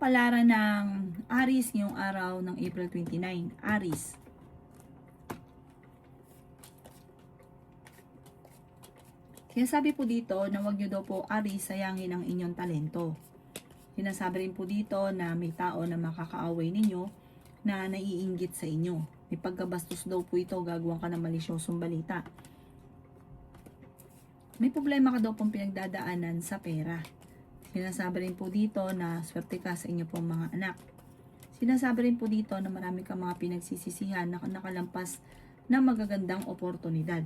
Kapalaran ng Aries ngayong araw ng April 29. Aries. Sinasabi po dito na huwag nyo daw po, Aries, sayangin ang inyong talento. Sinasabi rin po dito na may tao na makakaaway ninyo na naiinggit sa inyo. May pagkabastos daw po ito, gagawan ka ng malisyosong balita. May problema ka daw pong pinagdadaanan sa pera. Sinasabi rin po dito na swerte ka sa inyo pong mga anak. Sinasabi rin po dito na marami kang mga pinagsisisihan na nakalampas na magagandang oportunidad.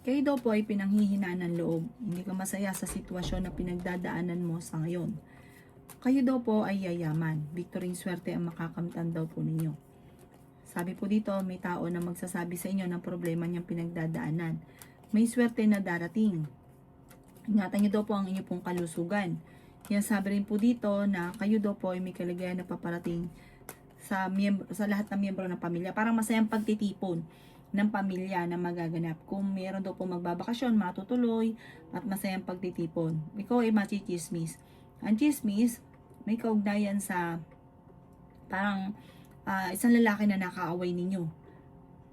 Kayo daw po ay pinanghihinaan ng loob. Hindi ka masaya sa sitwasyon na pinagdadaanan mo sa ngayon. Kayo daw po ay yayaman. Victory swerte ang makakamtan daw po ninyo. Sabi po dito, may tao na magsasabi sa inyo ng problema niyang pinagdadaanan. May swerte na darating. Ingatan niyo daw po ang inyong pong kalusugan. Yan sabi rin po dito na kayo daw po ay may kaligayahan na paparating sa lahat ng miyembro ng pamilya. Parang masayang pagtitipon ng pamilya na magaganap. Kung meron daw po magbabakasyon, matutuloy at masayang pagtitipon. Ikaw ay machichismis. Ang chismis, may kaugnayan sa parang isang lalaki na nakaaway ninyo.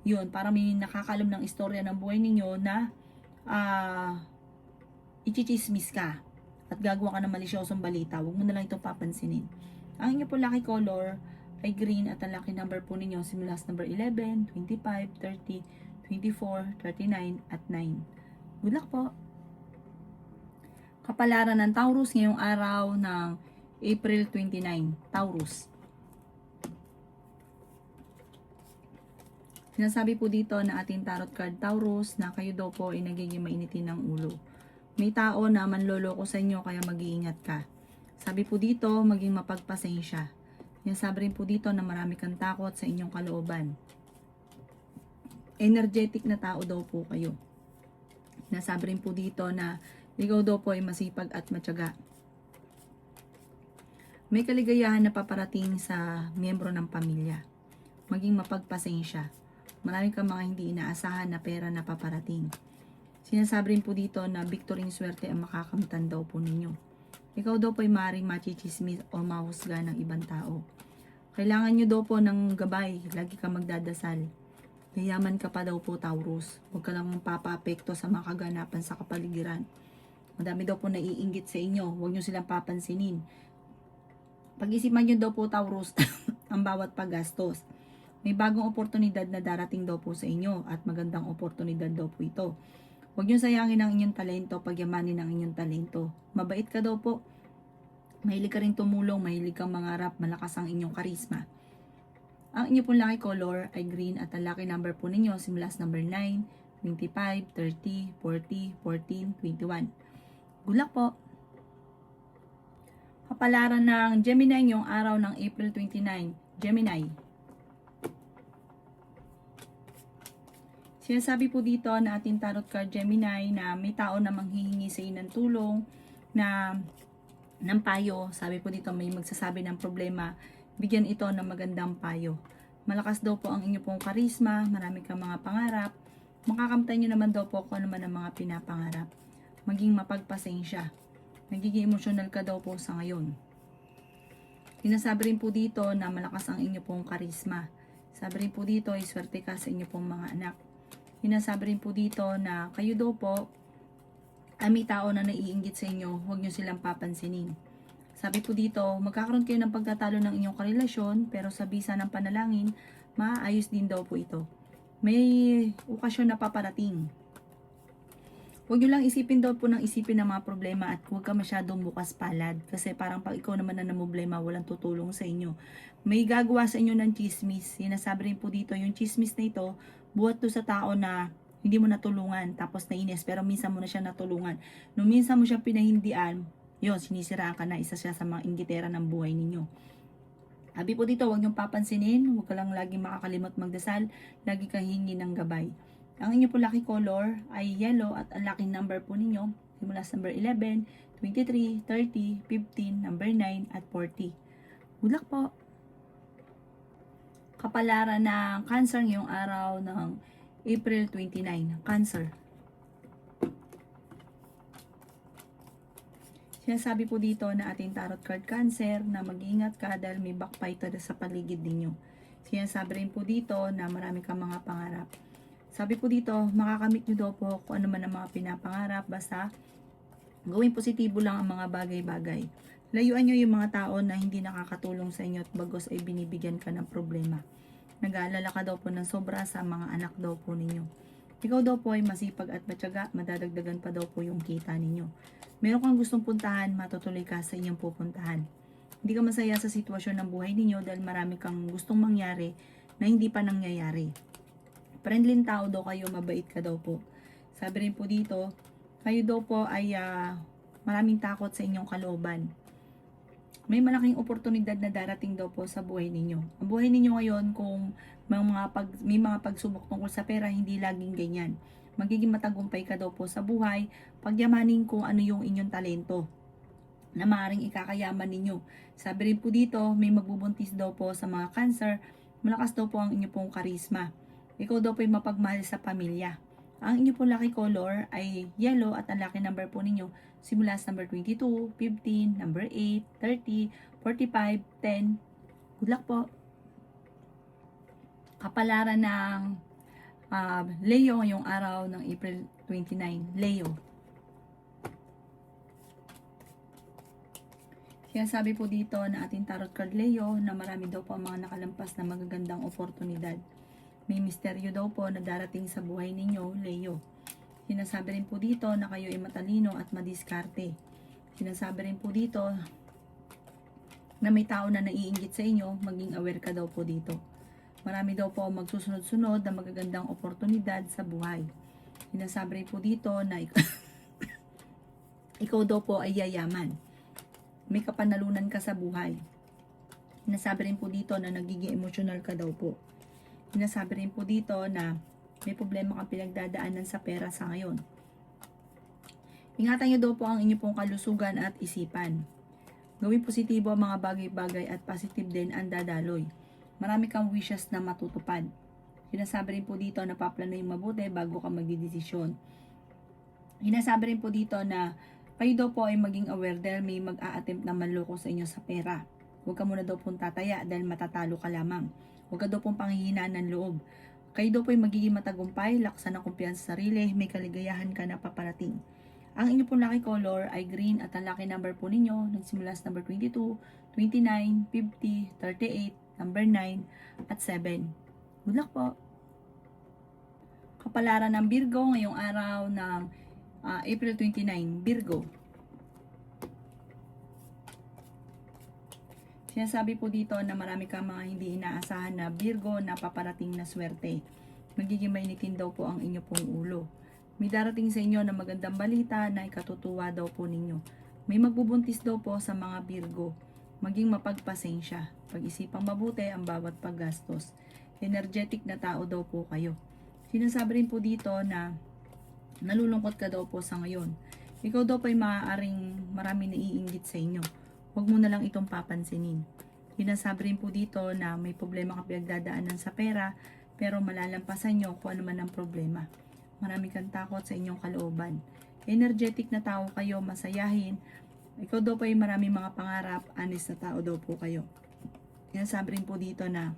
Yun, parang may nakakalam ng istorya ng buhay ninyo na ichichismis ka at gagawa ka ng malisyosong balita. Huwag mo na lang itong papansinin. Ang inyo po lucky color ay green at ang lucky number po ninyo simula sa number 11, 25, 30, 24, 39 at 9. Good luck po! Kapalaran ng Taurus ngayong araw ng April 29. Taurus. Sinasabi po dito na ating tarot card Taurus na kayo daw po ay nagiging mainitin ng ulo. May tao na manloloko sa inyo kaya mag-iingat ka. Sabi po dito, maging mapagpasensya. Sinasabi rin po dito na marami kang takot sa inyong kalooban. Energetic na tao daw po kayo. Sinasabi rin po dito na ikaw daw po ay masipag at matyaga. May kaligayahan na paparating sa miyembro ng pamilya. Maging mapagpasensya. Marami kang mga hindi inaasahan na pera na paparating. Sinasabi rin po dito na victory swerte ang makakamtan daw po ninyo. Ikaw daw po ay maaaring machichismis o mahusga ng ibang tao. Kailangan nyo daw po ng gabay. Lagi ka magdadasal. Yayaman ka pa daw po, Taurus. Huwag ka lang papaapekto sa mga kaganapan sa kapaligiran. Madami daw po naiinggit sa inyo. Huwag nyo silang papansinin. Pag-isipan nyo daw po, Taurus, ang bawat paggastos. May bagong oportunidad na darating daw po sa inyo at magandang oportunidad daw po ito. Huwag nyo sayangin ang inyong talento, pagyamanin ang inyong talento. Mabait ka daw po. Mahilig ka rin tumulong, mahilig kang mangarap, malakas ang inyong karisma. Ang inyong pong lucky color ay green at ang lucky number po ninyo simula sa number 9, 25, 30, 40, 14, 21. Good luck po! Kapalaran ng Gemini ngayong araw ng April 29. Gemini. Sinasabi po dito na ating tarot card Gemini na may tao na manghihingi sa inyo ng tulong na ng payo. Sabi po dito may magsasabi ng problema, bigyan ito ng magandang payo. Malakas daw po ang inyo pong karisma, marami kang mga pangarap. Makakamtan nyo naman daw po kung ano man ang mga pinapangarap. Maging mapagpasensya. Nagiging emosyonal ka daw po sa ngayon. Sinasabi rin po dito na malakas ang inyo pong karisma. Sabi rin po dito ay swerte ka sa inyo pong mga anak. Sinasabi rin po dito na kayo daw po ay may tao na naiinggit sa inyo, huwag nyo silang papansinin. Sabi po dito, magkakaroon kayo ng pagtatalo ng inyong karelasyon, pero sa bisa ng panalangin, maayos din daw po ito. May okasyon na paparating. Huwag nyo lang isipin daw po ng isipin ng mga problema at huwag ka masyadong bukas palad. Kasi parang pag ikaw naman na problema, walang tutulong sa inyo. May gagawa sa inyo ng chismis. Sinasabi rin po dito, yung chismis na ito, buhat to sa tao na hindi mo natulungan, tapos nainis, pero minsan mo na siya natulungan. Nung minsan mo siya pinahindian, yun, sinisiraan ka na, isa siya sa mga inggitera ng buhay ninyo. Sabi po dito, huwag niyong papansinin, huwag ka lang laging makakalimot magdasal, lagi kang hingi ng gabay. Ang inyo po lucky color ay yellow at ang lucky number po ninyo, simula sa number 11, 23, 30, 15, number 9 at 40. Good luck po! Kapalaran ng Cancer ngayong araw ng April 29. Cancer. Sinasabi po dito na ating tarot card Cancer na mag-iingat ka dahil may backbiter sa paligid ninyo. Sinasabi rin po dito na marami kang mga pangarap. Sabi po dito, makakamit nyo daw po kung ano man ang mga pinapangarap, basta gawin positibo lang ang mga bagay-bagay. Layuan nyo yung mga tao na hindi nakakatulong sa inyo at bagos ay binibigyan ka ng problema. Nag-aalala ka daw po ng sobra sa mga anak daw po ninyo. Ikaw daw po ay masipag at matyaga, madadagdagan pa daw po yung kita ninyo. Meron kang gustong puntahan, matutuloy ka sa inyong pupuntahan. Hindi ka masaya sa sitwasyon ng buhay ninyo dahil marami kang gustong mangyari na hindi pa nangyayari. Friendly tao daw kayo, mabait ka daw po. Sabi rin po dito, kayo daw po ay maraming takot sa inyong kalooban. May malaking oportunidad na darating daw po sa buhay ninyo. Ang buhay ninyo ngayon, kung may mga pagsubok tungkol sa pera, hindi laging ganyan. Magiging matagumpay ka daw po sa buhay, pagyamanin kung ano yung inyong talento na maaaring ikakayaman ninyo. Sabi rin po dito, may magbubuntis daw po sa mga Cancer, malakas daw po ang inyong pong karisma. Ikaw daw po ay mapagmahal sa pamilya. Ang inyong pong lucky color ay yellow at ang lucky number po ninyo simula sa number 22, 15, number 8, 30, 45, 10. Good luck po. Kapalaran ng Leo ngayong araw ng April 29. Leo. Kaya sabi po dito na ating tarot card Leo na marami daw po ang mga nakalampas na magagandang oportunidad. May misteryo daw po na darating sa buhay ninyo, Leo. Sinasabi rin po dito na kayo ay matalino at madiskarte. Sinasabi rin po dito na may tao na naiinggit sa inyo, maging aware ka daw po dito. Marami daw po magsusunod-sunod na magagandang oportunidad sa buhay. Sinasabi rin po dito na ikaw daw po ay yayaman. May kapanalunan ka sa buhay. Sinasabi rin po dito na nagiging emotional ka daw po. Sinasabi rin po dito na may problema kang pinagdadaanan sa pera sa ngayon. Ingatan niyo daw po ang inyong pong kalusugan at isipan. Gawin positibo ang mga bagay-bagay at positive din ang dadaloy. Marami kang wishes na matutupad. Sinasabi rin po dito na paplano yung mabuti bago ka magdidesisyon. Sinasabi rin po dito na kayo daw po ay maging aware dahil may mag-a-attempt na manloko sa inyo sa pera. Huwag ka muna daw pong tataya dahil matatalo ka lamang. Huwag ka daw pong panghihinaan ng loob. Kayo daw po ay magiging matagumpay, laksan ng kumpiyansa sa sarili, may kaligayahan ka na paparating. Ang inyo pong lucky color ay green at ang lucky number po ninyo nagsimula sa number 22, 29, 50, 38, number 9, at 7. Good luck po! Kapalaran ng Virgo ngayong araw ng April 29, Virgo. Sinasabi po dito na marami kang mga hindi inaasahan na Virgo na paparating na swerte. Magiging mainitin daw po ang inyo pong ulo. May darating sa inyo na magandang balita na ikatutuwa daw po ninyo. May magbubuntis daw po sa mga Virgo. Maging mapagpasensya. Pag-isipang mabuti ang bawat paggastos. Energetic na tao daw po kayo. Sinasabi rin po dito na nalulungkot ka daw po sa ngayon. Ikaw daw po ay maaaring marami naiinggit sa inyo. Huwag mo na lang itong papansinin. Sinasabi rin po dito na may problema ka pinagdadaanan sa pera, pero malalampasan nyo kung ano man ang problema. Marami kang takot sa inyong kalooban. Energetic na tao kayo, masayahin. Ikaw daw po ay maraming mga pangarap, honest na tao daw po kayo. Sinasabi rin po dito na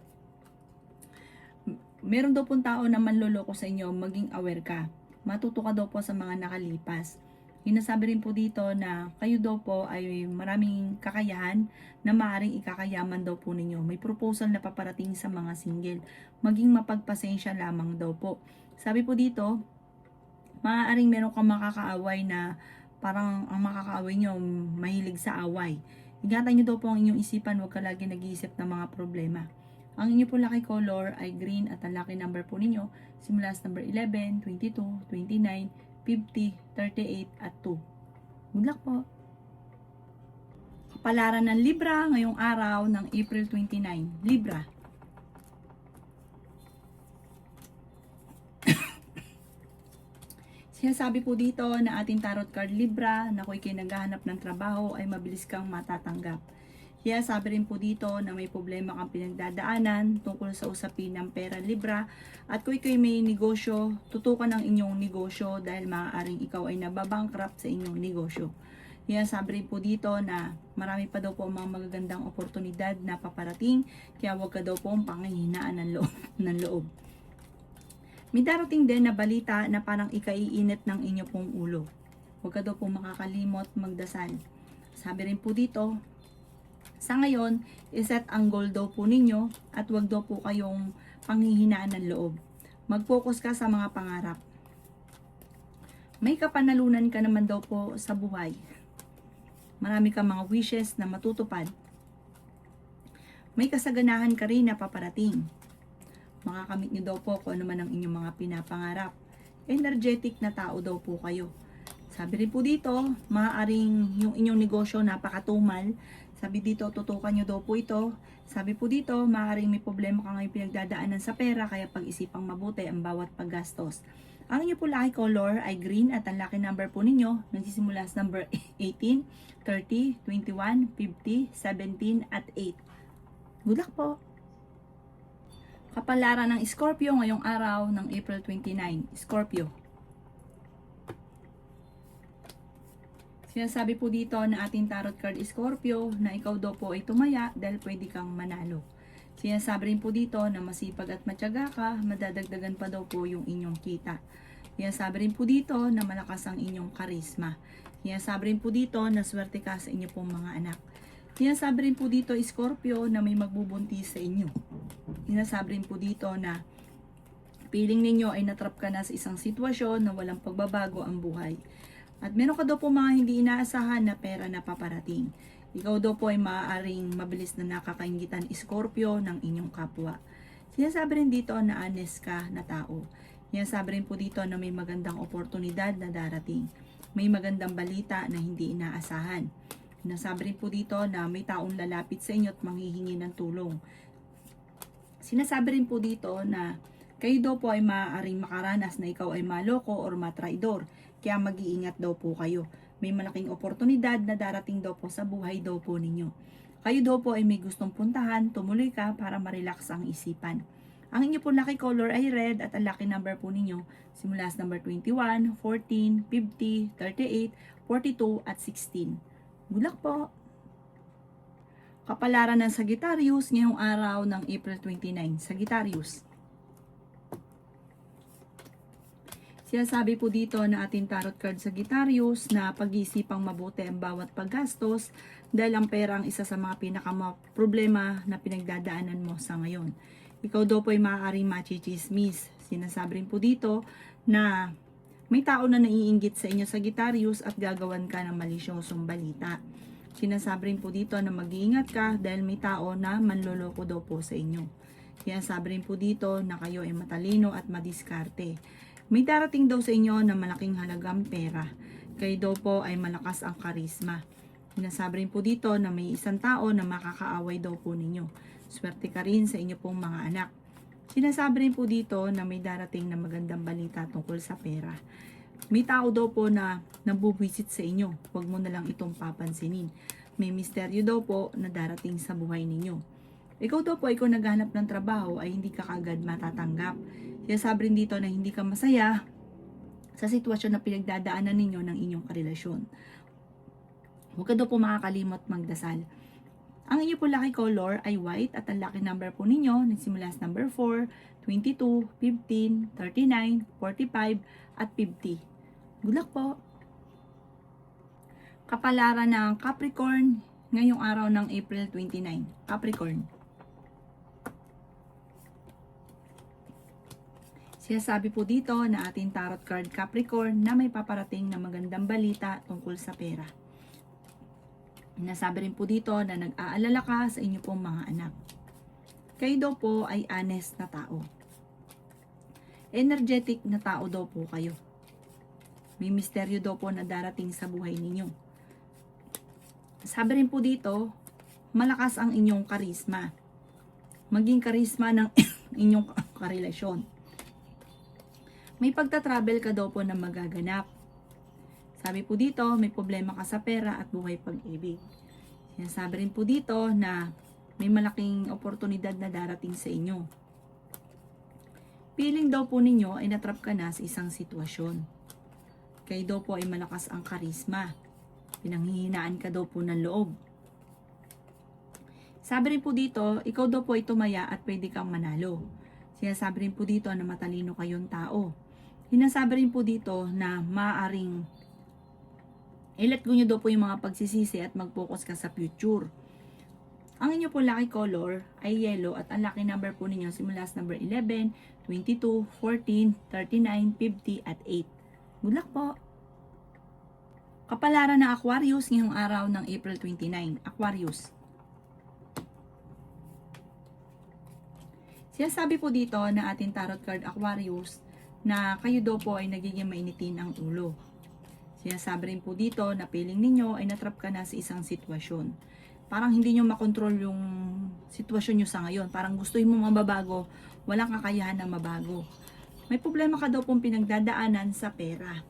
meron daw pong tao na manloloko sa inyo, maging aware ka. Matuto ka daw po sa mga nakalipas. Sinasabi rin po dito na kayo daw po ay maraming kakayahan na maaaring ikakayaman daw po ninyo. May proposal na paparating sa mga single. Maging mapagpasensya lamang daw po. Sabi po dito, maaaring meron kang makakaaway na parang ang makakaaway nyo mahilig sa away. Ingatan nyo daw po ang inyong isipan, huwag ka lagi nag-iisip ng mga problema. Ang inyo po lucky color ay green at ang lucky number po ninyo simula sa number 11, 22, 29, 50, 38, at 2. Good luck po! Kapalaran ng Libra ngayong araw ng April 29. Libra. Sinasabi po dito na ating tarot card Libra na kung ikay naghahanap ng trabaho ay mabilis kang matatanggap. Kaya sabi rin po dito na may problema kang pinagdadaanan tungkol sa usapin ng pera Libra. At kung ikaw may negosyo, tutukan ang inyong negosyo dahil maaaring ikaw ay nababankrupt sa inyong negosyo. Yan, sabi rin po dito na marami pa daw po mga magagandang oportunidad na paparating, kaya huwag ka daw po panghihinaan ng loob. ng loob. May darating din na balita na parang ikaiinit ng inyo pong ulo. Huwag ka daw po makakalimot magdasal. Sabi rin po dito, sa ngayon, iset ang goal daw po ninyo at huwag daw po kayong panghihinaan ng loob. Mag-focus ka sa mga pangarap. May kapanalunan ka naman daw po sa buhay. Marami kang mga wishes na matutupad. May kasaganahan ka rin na paparating. Makakamit nyo daw po kung ano man ang inyong mga pinapangarap. Energetic na tao daw po kayo. Sabi rin po dito, maaaring yung inyong negosyo napakatumal. Sabi dito, tutukan nyo daw po ito. Sabi po dito, maaaring may problema ka ngayon pinagdadaanan sa pera, kaya pag-isipang mabuti ang bawat paggastos. Ang inyo po lucky color ay green at ang lucky number po ninyo nagsisimula sa number 18, 30, 21, 50, 17 at 8. Good luck po! Kapalaran ng Scorpio ngayong araw ng April 29. Scorpio. Sinasabi po dito na ating tarot card Scorpio na ikaw daw po ay tumaya dahil pwede kang manalo. Sinasabi rin po dito na masipag at matyaga ka, madadagdagan pa daw po yung inyong kita. Sinasabi rin po dito na malakas ang inyong karisma. Sinasabi rin po dito na swerte ka sa inyo pong mga anak. Sinasabi rin po dito Scorpio na may magbubuntis sa inyo. Sinasabi rin po dito na feeling ninyo ay natrap ka na sa isang sitwasyon na walang pagbabago ang buhay. At meron ka daw po mga hindi inaasahan na pera na paparating. Ikaw daw po ay maaaring mabilis na nakakaingitan Scorpio ng inyong kapwa. Sinasabi rin dito na honest ka na tao. Sinasabi rin po dito na may magandang oportunidad na darating. May magandang balita na hindi inaasahan. Sinasabi rin po dito na may taong lalapit sa inyo at manghihingi ng tulong. Sinasabi rin po dito na kayo daw po ay maaaring makaranas na ikaw ay maloko or matraidor. Kaya mag-iingat daw po kayo. May malaking oportunidad na darating daw po sa buhay daw po ninyo. Kayo daw po ay may gustong puntahan, tumuloy ka para ma-relax ang isipan. Ang inyo po lucky color ay red at ang lucky number po ninyo simula sa number 21, 14, 50, 38, 42 at 16. Good luck po! Kapalaran ng Sagittarius ngayong araw ng April 29. Sagittarius. Sinasabi po dito na ating tarot card Sagittarius na pag-iisipang mabuti ang bawat paggastos dahil ang pera ang isa sa mga problema na pinagdadaanan mo sa ngayon. Ikaw daw po ay maaaring machichismis. Sinasabi rin po dito na may tao na naiinggit sa inyo Sagittarius at gagawan ka ng malisyosong balita. Sinasabi rin po dito na mag-iingat ka dahil may tao na manloloko daw po sa inyo. Sinasabi rin po dito na kayo ay matalino at madiskarte. May darating daw sa inyo na malaking halagang pera. Kayo daw po ay malakas ang karisma. Sinasabi rin po dito na may isang tao na makakaaway daw po ninyo. Swerte ka rin sa inyo pong mga anak. Sinasabi rin po dito na may darating na magandang balita tungkol sa pera. May tao daw po na nabubwisit sa inyo. Huwag mo na lang itong papansinin. May misteryo daw po na darating sa buhay ninyo. Ikaw daw po ay kung naghanap ng trabaho ay hindi ka kagad matatanggap. Sinasabi rin dito na hindi ka masaya sa sitwasyon na pinagdadaanan ninyo ng inyong karelasyon. Huwag ka daw po makakalimot magdasal. Ang inyo po lucky color ay white at ang lucky number po ninyo nagsimula sa number 4, 22, 15, 39, 45 at 50. Good luck po! Kapalaran ng Capricorn ngayong araw ng April 29. Capricorn. Sinasabi po dito na ating tarot card Capricorn na may paparating na magandang balita tungkol sa pera. Nasabi rin po dito na nag-aalala ka sa inyo pong mga anak. Kayo daw po ay honest na tao. Energetic na tao daw po kayo. May misteryo daw po na darating sa buhay ninyo. Sabi rin po dito, malakas ang inyong karisma. Maging karisma ng inyong karelasyon. May pagta-travel ka daw po na magaganap. Sabi po dito, may problema ka sa pera at buhay pag-ibig. Sinasabi rin po dito na may malaking oportunidad na darating sa inyo. Feeling daw po ninyo ay natrap ka na sa isang sitwasyon. Kayo daw po ay malakas ang karisma. Pinanghihinaan ka daw po ng loob. Sabi rin po dito, ikaw daw po ay tumaya at pwede kang manalo. Sinasabi rin po dito na matalino kayong tao. Hinasabi rin po dito na maaaring i-let go nyo daw po yung mga pagsisisi at mag-focus ka sa future. Ang inyo po lucky color ay yellow at ang lucky number po ninyo simula sa number 11, 22, 14, 39, 50 at 8. Good luck po! Kapalaran ng Aquarius ngayong araw ng April 29. Aquarius. Sinasabi po dito na ating tarot card Aquarius na kayo daw po ay nagiging mainitin ang ulo. Sinasabi rin po dito na feeling ninyo ay natrap ka na sa isang sitwasyon. Parang hindi nyo makontrol yung sitwasyon nyo sa ngayon. Parang gusto mo mababago, walang kakayahan na mabago. May problema ka daw pong pinagdadaanan sa pera.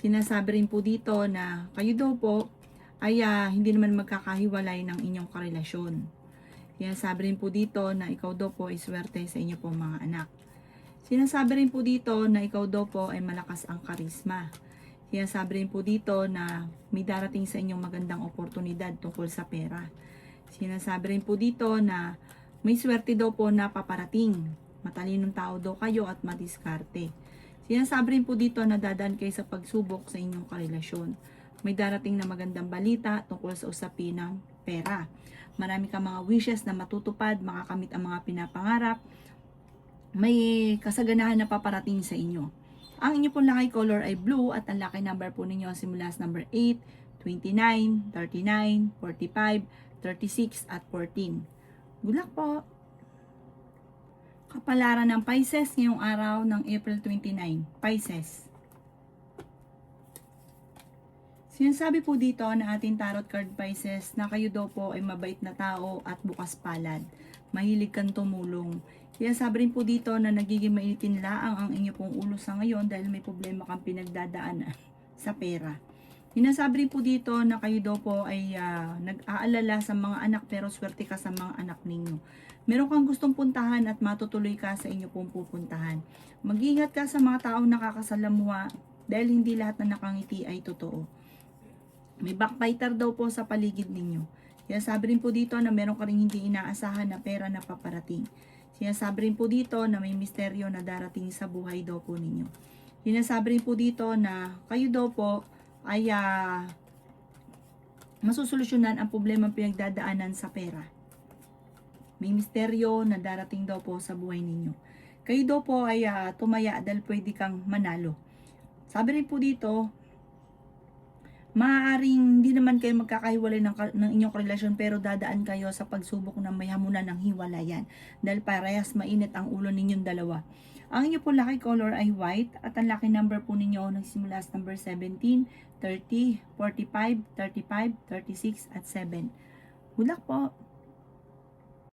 Sinasabi rin po dito na kayo daw po ay hindi naman magkakahiwalay ng inyong karelasyon. Sinasabi rin po dito na ikaw daw po ay swerte sa inyo pong mga anak. Sinasabi rin po dito na ikaw daw po ay malakas ang karisma. Sinasabi rin po dito na may darating sa inyong magandang oportunidad tungkol sa pera. Sinasabi rin po dito na may swerte daw po na paparating. Matalinong tao daw kayo at madiskarte. Sinasabi rin po dito na dadaan kayo sa pagsubok sa inyong karelasyon. May darating na magandang balita tungkol sa usapin ng pera. Marami kang mga wishes na matutupad, makakamit ang mga pinapangarap. May kasaganahan na paparating sa inyo. Ang inyo pong lucky color ay blue at ang lucky number po ninyo simula sa number 8, 29, 39, 45, 36 at 14. Good luck po! Kapalaran ng Pisces ngayong araw ng April 29. Pisces. Sinasabi po dito na ating tarot card Pisces na kayo daw po ay mabait na tao at bukas palad. Mahilig kang tumulong. Kaya sabi rin po dito na nagiging mainitin laang ang inyo pong ulo sa ngayon dahil may problema kang pinagdadaanan sa pera. Hinasabi rin po dito na kayo daw po ay nag-aalala sa mga anak pero swerte ka sa mga anak ninyo. Meron kang gustong puntahan at matutuloy ka sa inyo pong pupuntahan. Mag-ingat ka sa mga taong nakakasalamuha dahil hindi lahat na nakangiti ay totoo. May backbiter daw po sa paligid ninyo. Kaya sabi rin po dito na meron ka rin hindi inaasahan na pera na paparating. Sinasabi rin po dito na may misteryo na darating sa buhay daw po ninyo. Sinasabi rin po dito na kayo daw po ay masusolusyonan ang problema pinagdadaanan sa pera. May misteryo na darating daw po sa buhay ninyo. Kayo daw po ay tumaya dahil pwede kang manalo. Sabi rin po dito, maaaring hindi naman kayo magkakahiwalay ng inyong relasyon pero dadaan kayo sa pagsubok na may hamunan ng hiwalayan dahil parehas mainit ang ulo ninyong dalawa. Ang inyo po lucky color ay white at ang lucky number po ninyo nagsimula sa number 17, 30, 45, 35, 36 at 7. Good luck po!